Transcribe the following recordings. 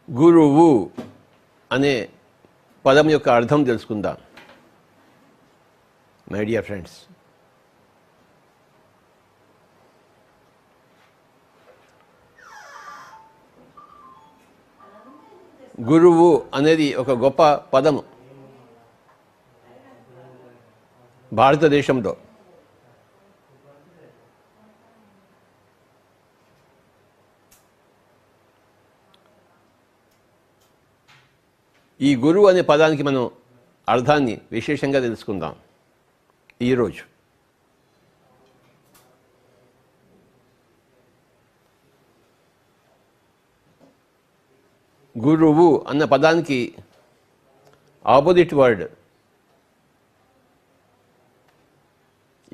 గురువు అనే పదం యొక్క అర్థం తెలుసుకుందాం. మై డియర్ ఫ్రెండ్స్, గురువు అనేది ఒక గొప్ప పదము భారతదేశంలో. ఈ గురువు అనే పదానికి మనం అర్థాన్ని విశేషంగా తెలుసుకుందాం ఈరోజు. గురువు అన్న పదానికి ఆపోజిట్ వర్డ్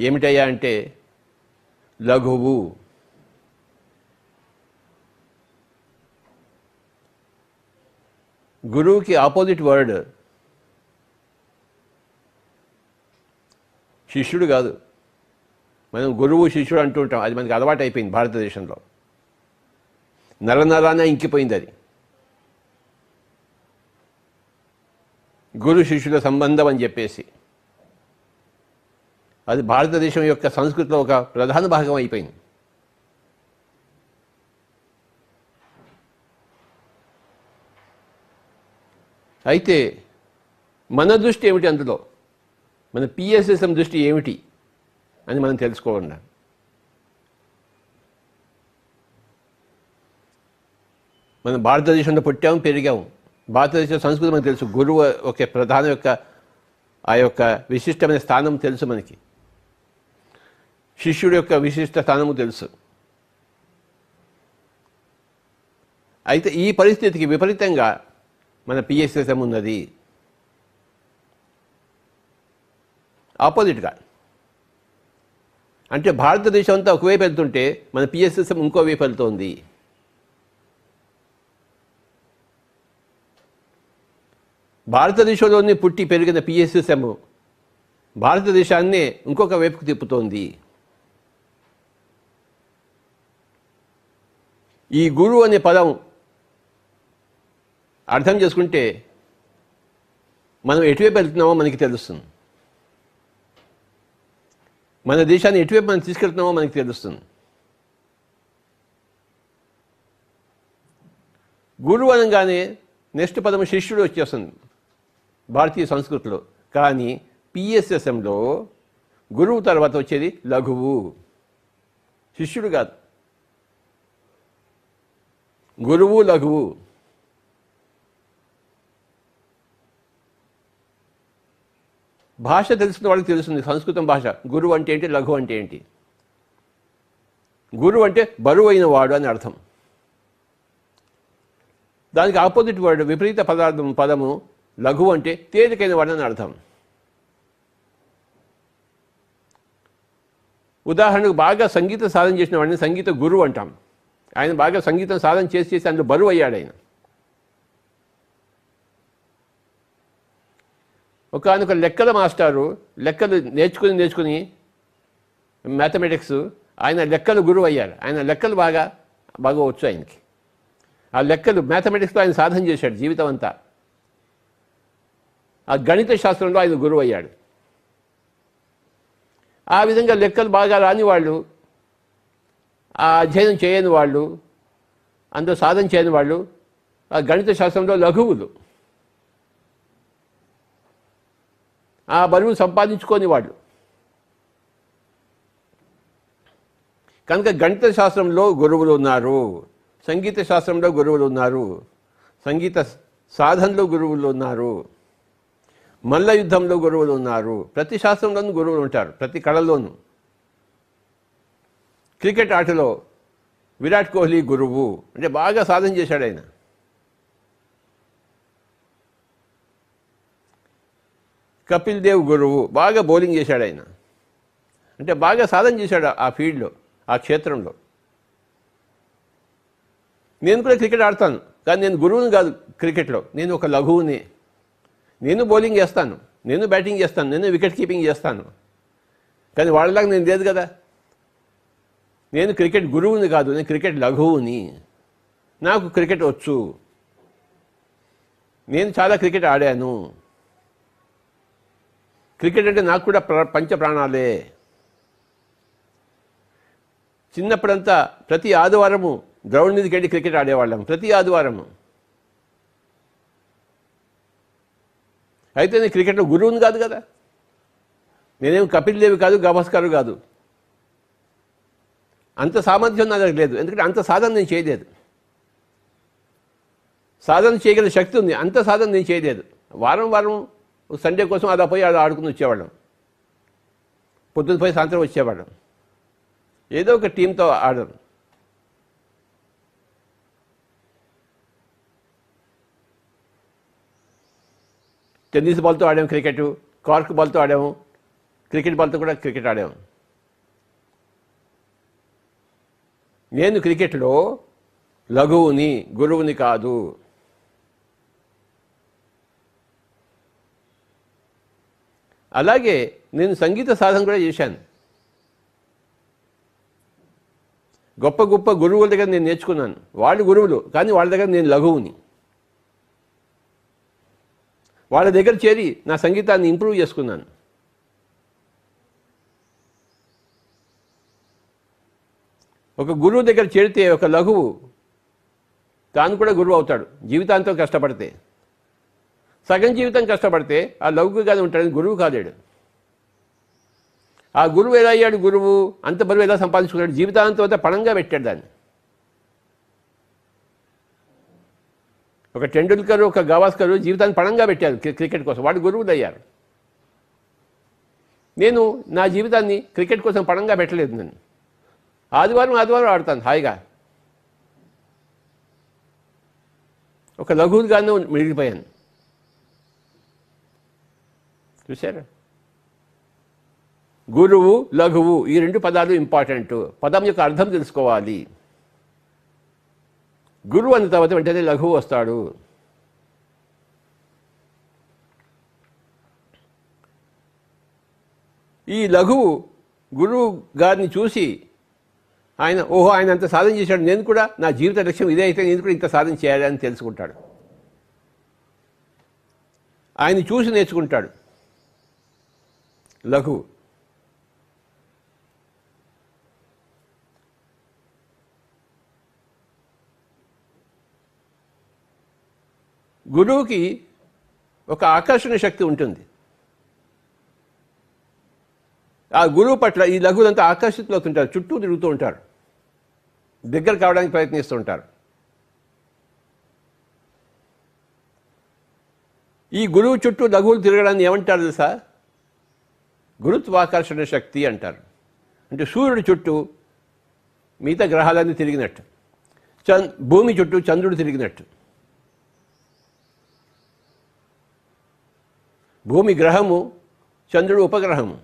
ఏమిటయ్యా అంటే లఘువు. గురువుకి ఆపోజిట్ వర్డ్ శిష్యుడు కాదు. మనం గురువు శిష్యుడు అంటుంటాం, అది మనకి అలవాటు అయిపోయింది భారతదేశంలో. నరనరాన ఇంకిపోయింది అది. గురు శిష్యుల సంబంధం అని చెప్పేసి అది భారతదేశం యొక్క సంస్కృతిలో ఒక ప్రధాన భాగం అయిపోయింది. అయితే మన దృష్టి ఏమిటి, అందులో మన పిఎస్ఎస్ఎం దృష్టి ఏమిటి అని మనం తెలుసుకోవాలి. మనం భారతదేశంలో పుట్టాము, పెరిగాము. భారతదేశ సంస్కృతి మనకు తెలుసు. గురువు ఒక ప్రధాన యొక్క ఆ యొక్క విశిష్టమైన స్థానం తెలుసు మనకి. శిష్యుడి యొక్క విశిష్ట స్థానము తెలుసు. అయితే ఈ పరిస్థితికి విపరీతంగా మన పిఎస్ఎస్ఎం ఉన్నది. ఆపోజిట్గా అంటే భారతదేశం అంతా ఒకవైపు వెళ్తుంటే మన పిఎస్ఎస్ఎం ఇంకో వైపు వెళ్తోంది. భారతదేశంలోనే పుట్టి పెరిగిన పిఎస్ఎస్ఎం భారతదేశాన్నే ఇంకొక వైపుకు తిప్పుతోంది. ఈ గురువు అనే పదం అర్థం చేసుకుంటే మనం ఎటువైపు వెళ్తున్నామో మనకి తెలుస్తుంది. మన దేశాన్ని ఎటువైపు మనం తీసుకెళ్తున్నామో మనకి తెలుస్తుంది. గురువు అనగానే నెక్స్ట్ పదం శిష్యుడు వచ్చేస్తుంది భారతీయ సంస్కృతిలో. కానీ పిఎస్ఎస్ఎంలో గురువు తర్వాత వచ్చేది లఘువు, శిష్యుడు కాదు. గురువు లఘువు. భాష తెలుసుకున్న వాళ్ళకి తెలుస్తుంది సంస్కృతం భాష. గురువు అంటే ఏంటి, లఘు అంటే ఏంటి. గురువు అంటే బరువు అయిన వాడు అని అర్థం. దానికి ఆపోజిట్ వర్డ్ విపరీత పదము లఘువు అంటే తేలికైన వాడు అని అర్థం. ఉదాహరణకు బాగా సంగీత సాధన చేసిన వాడిని సంగీత గురువు అంటాం. ఆయన బాగా సంగీతం సాధన చేసి అందులో బరువు అయ్యాడు ఆయన. ఒకనొక లెక్కల మాస్టారు లెక్కలు నేర్చుకుని మ్యాథమెటిక్స్, ఆయన లెక్కలు గురువు అయ్యారు. ఆయన లెక్కలు బాగా వచ్చు ఆయనకి. ఆ లెక్కలు మ్యాథమెటిక్స్లో ఆయన సాధన చేశాడు జీవితం అంతా. ఆ గణిత శాస్త్రంలో ఆయన గురువు అయ్యాడు. ఆ విధంగా లెక్కలు బాగా రాని వాళ్ళు, ఆ అధ్యయనం చేయని వాళ్ళు, అందులో సాధన చేయని వాళ్ళు ఆ గణిత శాస్త్రంలో లఘువులు. ఆ బరువు సంపాదించుకోని వాళ్ళు. కనుక గణిత శాస్త్రంలో గురువులు ఉన్నారు, సంగీత శాస్త్రంలో గురువులు ఉన్నారు, సంగీత సాధనలో గురువులు ఉన్నారు, మల్ల యుద్ధంలో గురువులు ఉన్నారు. ప్రతి శాస్త్రంలోనూ గురువులు ఉంటారు, ప్రతి కళలోనూ. క్రికెట్ ఆటలో విరాట్ కోహ్లీ గురువు, అంటే బాగా సాధన చేశాడు ఆయన. కపిల్ దేవ్ గురువు, బాగా బౌలింగ్ చేశాడు ఆయన. అంటే బాగా సాధన చేశాడు ఆ ఫీల్డ్లో, ఆ క్షేత్రంలో. నేను కూడా క్రికెట్ ఆడతాను, కానీ నేను గురువుని కాదు క్రికెట్లో. నేను ఒక లఘువుని. నేను బౌలింగ్ చేస్తాను, నేను బ్యాటింగ్ చేస్తాను, నేను వికెట్ కీపింగ్ చేస్తాను. కానీ వాళ్ళలాగా నేను లేదు కదా. నేను క్రికెట్ గురువుని కాదు, నేను క్రికెట్ లఘువుని. నాకు క్రికెట్ వచ్చు. నేను చాలా క్రికెట్ ఆడాను. క్రికెట్ అంటే నాకు కూడా పంచ ప్రాణాలే. చిన్నప్పుడంతా ప్రతి ఆదివారము గ్రౌండ్ మీదకి వెళ్ళి క్రికెట్ ఆడేవాళ్ళం, ప్రతి ఆదివారము. అయితే నేను క్రికెట్లో గురువుని కాదు కదా, నేనేం కపిల్ దేవి కాదు, గవాస్కర్ కాదు. అంత సామర్థ్యం నా దగ్గర లేదు, ఎందుకంటే అంత సాధన నేను చేయలేదు. సాధన చేయగల శక్తి ఉంది, అంత సాధన నేను చేయలేదు. వారం వారం సండే కోసం అలా పోయి అలా ఆడుకుని వచ్చేవాళ్ళం. పొద్దున్న పోయి సాయంత్రం వచ్చేవాళ్ళం. ఏదో ఒక టీంతో ఆడడం. టెన్నిస్ బాల్తో ఆడాము క్రికెట్, కార్క్ బాల్తో ఆడాము క్రికెట్, బాల్తో కూడా క్రికెట్ ఆడాము. నేను క్రికెట్లో లఘువుని, గురువుని కాదు. అలాగే నేను సంగీత సాధన కూడా చేశాను. గొప్ప గొప్ప గురువుల దగ్గర నేను నేర్చుకున్నాను. వాళ్ళు గురువులు, కానీ వాళ్ళ దగ్గర నేను లఘువుని. వాళ్ళ దగ్గర చేరి నా సంగీతాన్ని ఇంప్రూవ్ చేసుకున్నాను. ఒక గురువు దగ్గర చేరితే ఒక లఘువు తాను కూడా గురువు అవుతాడు, జీవితాంతం కష్టపడితే. సగం జీవితం కష్టపడితే ఆ లఘువుగానే ఉంటాడని గురువు కాలేడు. ఆ గురువు ఎలా అయ్యాడు గురువు? అంత బరువు ఎలా సంపాదించుకున్నాడు? జీవితాంతం అంతా పణంగా పెట్టాడు దాన్ని. ఒక టెండూల్కర్, ఒక గవాస్కర్ జీవితాన్ని పణంగా పెట్టారు క్రికెట్ కోసం, వాడు గురువులు అయ్యారు. నేను నా జీవితాన్ని క్రికెట్ కోసం పణంగా పెట్టలేదు. నేను ఆదివారం ఆడతాను హాయిగా. ఒక లఘువుగానే మిగిలిపోయాను. చూశారా? గురువు, లఘువు ఈ రెండు పదాలు ఇంపార్టెంట్. పదం యొక్క అర్థం తెలుసుకోవాలి. గురువు అన్న తర్వాత వెంటనే లఘువు వస్తాడు. ఈ లఘువు గురువు గారిని చూసి ఆయన అంత సాధన చేశాడు, నేను కూడా నా జీవిత లక్ష్యం ఇదే అయితే నేను కూడా ఇంత సాధన చేయాలి అని తెలుసుకుంటాడు. ఆయన చూసి నేర్చుకుంటాడు లఘువు. గురువుకి ఒక ఆకర్షణ శక్తి ఉంటుంది. ఆ గురువు పట్ల ఈ లఘువులంతా ఆకర్షితులవుతుంటారు, చుట్టూ తిరుగుతూ ఉంటారు, దగ్గర కావడానికి ప్రయత్నిస్తూ ఉంటారు. ఈ గురువు చుట్టూ లఘువులు తిరగడాన్ని ఏమంటారు తెలుసా? గురుత్వాకర్షణ శక్తి అంటారు. అంటే సూర్యుడి చుట్టూ మిగతా గ్రహాలన్నీ తిరిగినట్టు, భూమి చుట్టూ చంద్రుడు తిరిగినట్టు. భూమి గ్రహము, చంద్రుడు ఉపగ్రహము.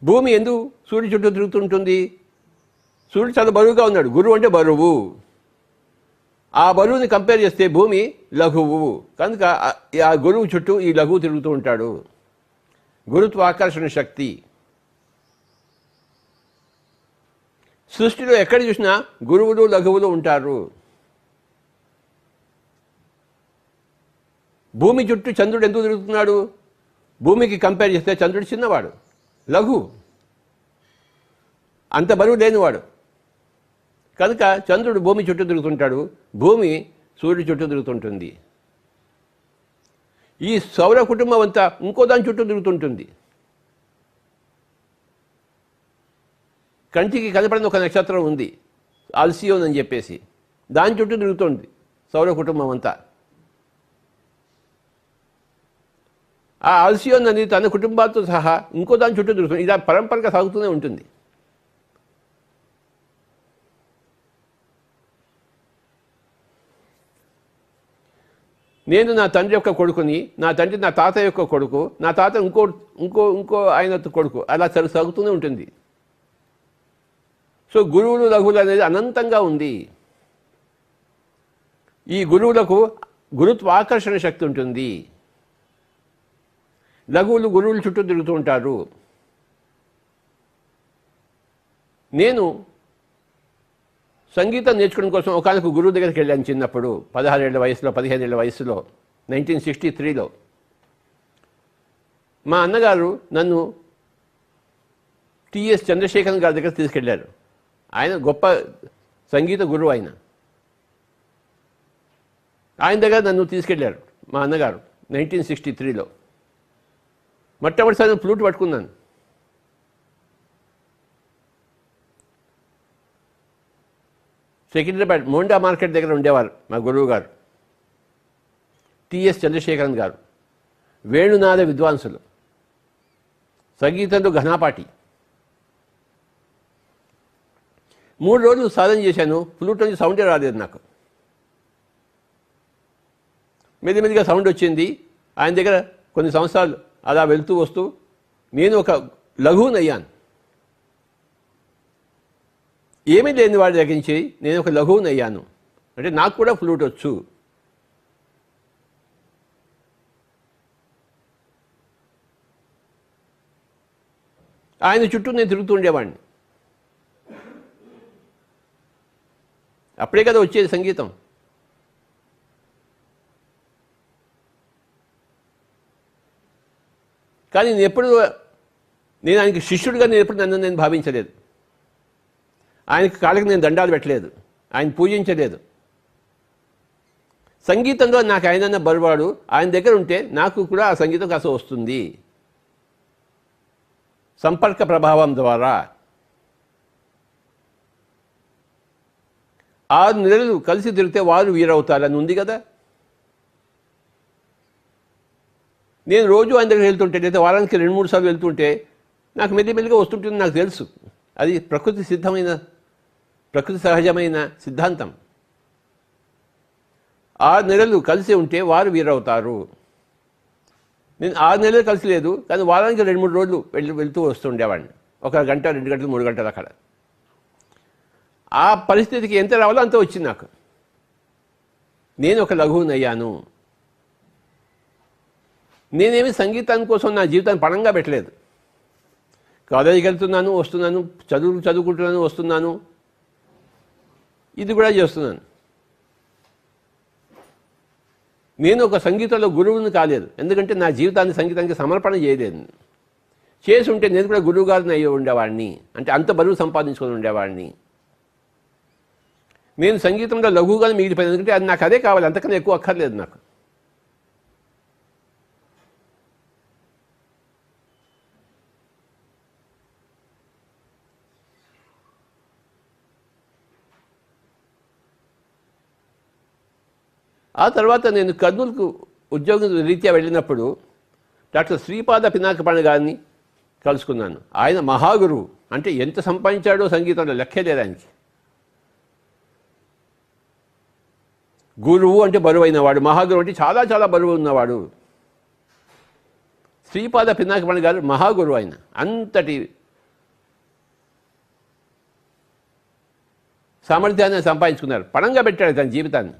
భూమి ఎందుకు సూర్యుడి చుట్టూ తిరుగుతుంటుంది? సూర్యుడు చాలా బరువుగా ఉన్నాడు, గురువు అంటే బరువు. ఆ బరువుని కంపేర్ చేస్తే భూమి లఘువు, కనుక ఆ గురువు చుట్టూ ఈ లఘువు తిరుగుతూ ఉంటాడు. గురుత్వాకర్షణ శక్తి. సృష్టిలో ఎక్కడ చూసినా గురువులు లఘువులు ఉంటారు. భూమి చుట్టూ చంద్రుడు ఎందుకు తిరుగుతున్నాడు? భూమికి కంపేర్ చేస్తే చంద్రుడు చిన్నవాడు, లఘు, అంత బరువు లేనివాడు. కనుక చంద్రుడు భూమి చుట్టూ తిరుగుతుంటాడు, భూమి సూర్యుడి చుట్టూ తిరుగుతుంటుంది. ఈ సౌర కుటుంబం అంతా ఇంకో దాని చుట్టూ తిరుగుతుంటుంది. కంటికి కనపడిన ఒక నక్షత్రం ఉంది, ఆల్సియోన్ అని చెప్పేసి, దాని చుట్టూ తిరుగుతుంది సౌర కుటుంబం అంతా. ఆ ఆల్సియోన్ అనేది తన కుటుంబాలతో సహా ఇంకో దాని చుట్టూ తిరుగుతుంది. ఇలా పరంపరగా సాగుతూనే ఉంటుంది. నేను నా తండ్రి యొక్క కొడుకుని, నా తండ్రి నా తాత యొక్క కొడుకు, నా తాత ఇంకో ఇంకో ఇంకో ఆయన కొడుకు, అలా సాగుతూనే ఉంటుంది. సో గురువులు లఘువులు అనేది అనంతంగా ఉంది. ఈ గురువులకు గురుత్వాకర్షణ శక్తి ఉంటుంది. లఘువులు గురువుల చుట్టూ తిరుగుతూ ఉంటారు. నేను సంగీతం నేర్చుకోవడం కోసం ఒకనొక గురువు దగ్గరికి వెళ్ళాను చిన్నప్పుడు, 16 ఏళ్ల వయసులో, 15 ఏళ్ల వయసులో, 1963లో. మా అన్నగారు నన్ను టిఎస్ చంద్రశేఖరన్ గారి దగ్గర తీసుకెళ్లారు. ఆయన గొప్ప సంగీత గురువు. ఆయన దగ్గర నన్ను తీసుకెళ్లారు మా అన్నగారు 1963లో. మొట్టమొదటిసారి ఫ్లూట్ పట్టుకున్నాను. సెకండ్రాబాద్ మోండా మార్కెట్ దగ్గర ఉండేవారు మా గురువు గారు, టిఎస్ చంద్రశేఖరన్ గారు. వేణునాద విద్వాంసులు, సంగీతంలో ఘనాపాటి. 3 రోజులు సాధన చేశాను. ఫ్లూట్ నుంచి సౌండే రాలేదు నాకు. మెల్లిమెల్లిగా సౌండ్ వచ్చింది. ఆయన దగ్గర కొన్ని సంవత్సరాలు అలా వెళ్తూ వస్తూ నేను ఒక లఘువునయ్యాను. ఏమీ లేని వాడి దగ్గర నుంచి నేను ఒక లఘువునయ్యాను. అంటే నాకు కూడా ఫ్లూట్ వచ్చు. ఆయన చుట్టూ నేను తిరుగుతూ ఉండేవాడిని. అప్పుడే కదా వచ్చేది సంగీతం. కానీ నేను ఆయనకి శిష్యుడిగా నేను భావించలేదు. ఆయనకి కాళ్ళకి నేను దండాలు పెట్టలేదు, ఆయన పూజించలేదు. సంగీతంలో నాకు ఆయన బరువాడు. ఆయన దగ్గర ఉంటే నాకు కూడా ఆ సంగీతం కాస్త వస్తుంది, సంపర్క ప్రభావం ద్వారా. 6 నెలలు కలిసి తిరిగితే వారు వీరవుతారని ఉంది కదా. నేను రోజు ఆయన దగ్గర వెళ్తుంటే, లేదా వారానికి 2-3 సార్లు వెళ్తుంటే నాకు మెల్లిమెల్లిగా వస్తుంటుంది. నాకు తెలుసు అది ప్రకృతి సహజమైన సిద్ధాంతం. 6 నెలలు కలిసి ఉంటే వారు వీరవుతారు. నేను 6 నెలలు కలిసి లేదు, కానీ వారానికి 2-3 రోజులు వెళ్తూ వస్తుండేవాడిని. 1 గంట, 2 గంటలు, 3 గంటలు అక్కడ. ఆ పరిస్థితికి ఎంత రావాలో అంత వచ్చింది నాకు. నేను ఒక లఘువునయ్యాను. నేనేమి సంగీతం కోసం నా జీవితాన్ని పణంగా పెట్టలేదు. కాలేజీకి వెళ్తున్నాను, వస్తున్నాను, చదువుకుంటున్నాను, వస్తున్నాను, ఇది కూడా చేస్తున్నాను. నేను ఒక సంగీతంలో గురువుని కాలేదు, ఎందుకంటే నా జీవితాన్ని సంగీతానికి సమర్పణ చేయలేదు. చేసి ఉంటే నేను కూడా గురువు గారిని అయ్యి ఉండేవాడిని, అంటే అంత బరువు సంపాదించుకొని ఉండేవాడిని. నేను సంగీతంలో లఘువుగానే మిగిలిపోయాను, ఎందుకంటే అది నాకు అదే కావాలి, అంతకన్నా ఎక్కువ అక్కర్లేదు నాకు. ఆ తర్వాత నేను కర్నూలుకు ఉద్యోగం రీత్యా వెళ్ళినప్పుడు డాక్టర్ శ్రీపాద పినాకపాణి గారిని కలుసుకున్నాను. ఆయన మహాగురువు. అంటే ఎంత సంపాదించాడో సంగీతంలో లెక్కే లేదు ఆయనకి. గురువు అంటే బరువు అయినవాడు, మహాగురువు అంటే చాలా చాలా బరువు ఉన్నవాడు. శ్రీపాద పినాకపాణి గారు మహాగురువు. ఆయన అంతటి సామర్థ్యాన్ని సంపాదించుకున్నారు, పణంగా పెట్టాడు తన జీవితాన్ని.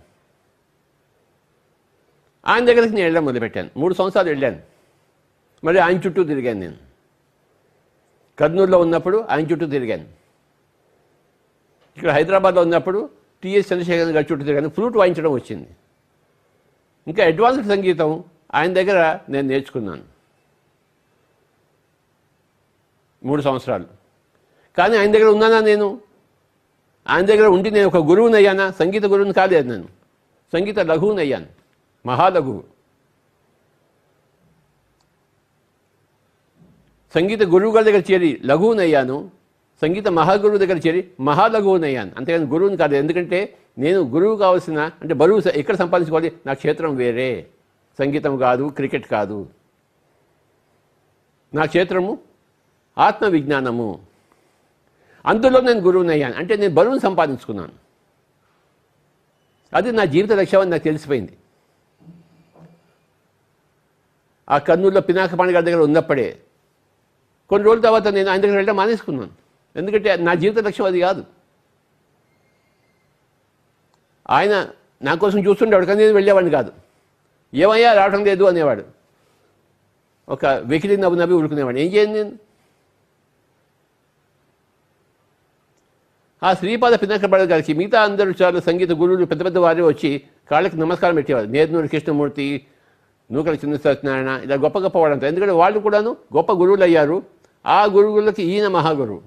ఆయన దగ్గరికి నేను వెళ్ళడం మొదలుపెట్టాను. 3 సంవత్సరాలు వెళ్ళాను. మరి ఆయన చుట్టూ తిరిగాను. నేను కర్నూలులో ఉన్నప్పుడు ఆయన చుట్టూ తిరిగాను. ఇక్కడ హైదరాబాద్లో ఉన్నప్పుడు టిఎస్ చంద్రశేఖరన్ గారి చుట్టూ తిరిగాను. ఫ్లూట్ వాయించడం వచ్చింది. ఇంకా అడ్వాన్స్డ్ సంగీతం ఆయన దగ్గర నేను నేర్చుకున్నాను 3 సంవత్సరాలు. కానీ ఆయన దగ్గర ఉన్నానా నేను? ఆయన దగ్గర ఉండి నేను ఒక గురువుని అయ్యానా? సంగీత గురువుని కాలేదు, నేను సంగీత లఘువుని అయ్యాను, మహాలఘువు. సంగీత గురువు గారి దగ్గర చేరి లఘువునయ్యాను, సంగీత మహాగురువు దగ్గర చేరి మహాలఘువునయ్యాను, అంతేగాని గురువుని కాదు. ఎందుకంటే నేను గురువు కావాల్సిన, అంటే బరువు ఎక్కడ సంపాదించుకోవాలి, నా క్షేత్రం వేరే, సంగీతం కాదు, క్రికెట్ కాదు. నా క్షేత్రము ఆత్మ విజ్ఞానము, అందులో నేను గురువునయ్యాను. అంటే నేను బరువును సంపాదించుకున్నాను. అది నా జీవిత లక్ష్యం అని నాకు తెలిసిపోయింది. ఆ కర్నూలులో పినాకపాణి గారి దగ్గర ఉన్నప్పుడే కొన్ని రోజుల తర్వాత నేను ఆయన దగ్గర వెళ్ళడం మానేసుకున్నాను. ఎందుకంటే నా జీవిత లక్ష్యం అది కాదు. ఆయన నా కోసం చూస్తుండేవాడు, కానీ నేను వెళ్ళేవాడిని కాదు. ఏమయ్యా రావటం లేదు అనేవాడు. ఒక వెకిలి నవ్వి ఊరుకునేవాడు. ఏం చేయండి నేను? ఆ శ్రీపాద పినకబడ గారికి మిగతా అందరూ చాలా సంగీత గురువులు పెద్ద పెద్ద వారే వచ్చి కాళ్ళకి నమస్కారం పెట్టేవారు. నేర్నూరు కృష్ణమూర్తి, నూకల చిన్న సత్యనారాయణ, ఇలా గొప్ప గొప్ప వాడంతా. ఎందుకంటే వాళ్ళు కూడాను గొప్ప గురువులు అయ్యారు. ఆ గురువులకి ఈయన మహాగురువు.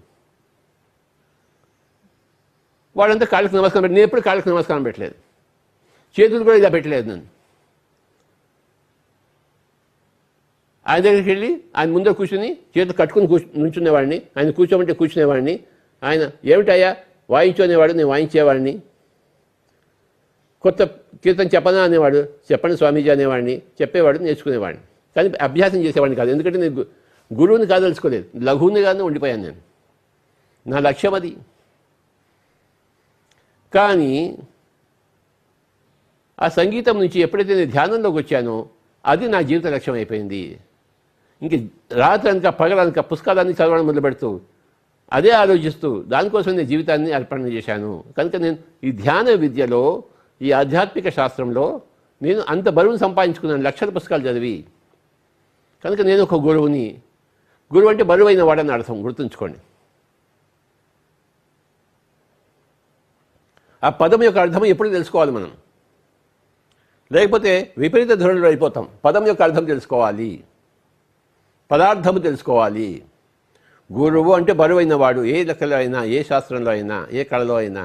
వాళ్ళంతా కాళ్ళకి నమస్కారం పెట్టి, నేను ఎప్పుడు కాళ్ళకి నమస్కారం పెట్టలేదు, చేతులు కూడా ఇలా పెట్టలేదు. నన్ను ఆయన దగ్గరికి వెళ్ళి ఆయన ముందర కూర్చుని చేతులు కట్టుకుని నుంచునేవాడిని. ఆయన కూర్చోమంటే కూర్చునేవాడిని. ఆయన ఏమిటయ్యా వాయించు అనేవాడు, నేను వాయించేవాడిని. కొత్త కీర్తన చెప్పనా అనేవాడు, చెప్పండి స్వామీజీ అనేవాడిని. చెప్పేవాడు, నేర్చుకునేవాడిని. కానీ అభ్యాసం చేసేవాడిని కాదు. ఎందుకంటే నేను గురువుని కాదలుచుకోలేదు, లఘువునిగానే ఉండిపోయాను. నేను నా లక్ష్యం అది. కానీ ఆ సంగీతం నుంచి ఎప్పుడైతే నేను ధ్యానంలోకి వచ్చానో అది నా జీవిత లక్ష్యం అయిపోయింది. ఇంక రాత్రి అనక పగలనక పుస్తకాలన్నీ చదవడం మొదలుపెడుతూ అదే ఆలోచిస్తూ దానికోసం నేను జీవితాన్ని అర్పణ చేశాను. కనుక నేను ఈ ధ్యాన విద్యలో, ఈ ఆధ్యాత్మిక శాస్త్రంలో నేను అంత బరువును సంపాదించుకున్నాను, లక్షల పుస్తకాలు చదివి. కనుక నేను ఒక గురువుని. గురువు అంటే బరువైన వాడని అర్థం, గుర్తుంచుకోండి. ఆ పదం యొక్క అర్థం ఎప్పుడు తెలుసుకోవాలి మనం, లేకపోతే విపరీత ధోరణిలో అయిపోతాం. పదం యొక్క అర్థం తెలుసుకోవాలి, పదార్థము తెలుసుకోవాలి. గురువు అంటే బరువైన వాడు, ఏ లెక్కలో అయినా, ఏ శాస్త్రంలో అయినా, ఏ కళలో అయినా.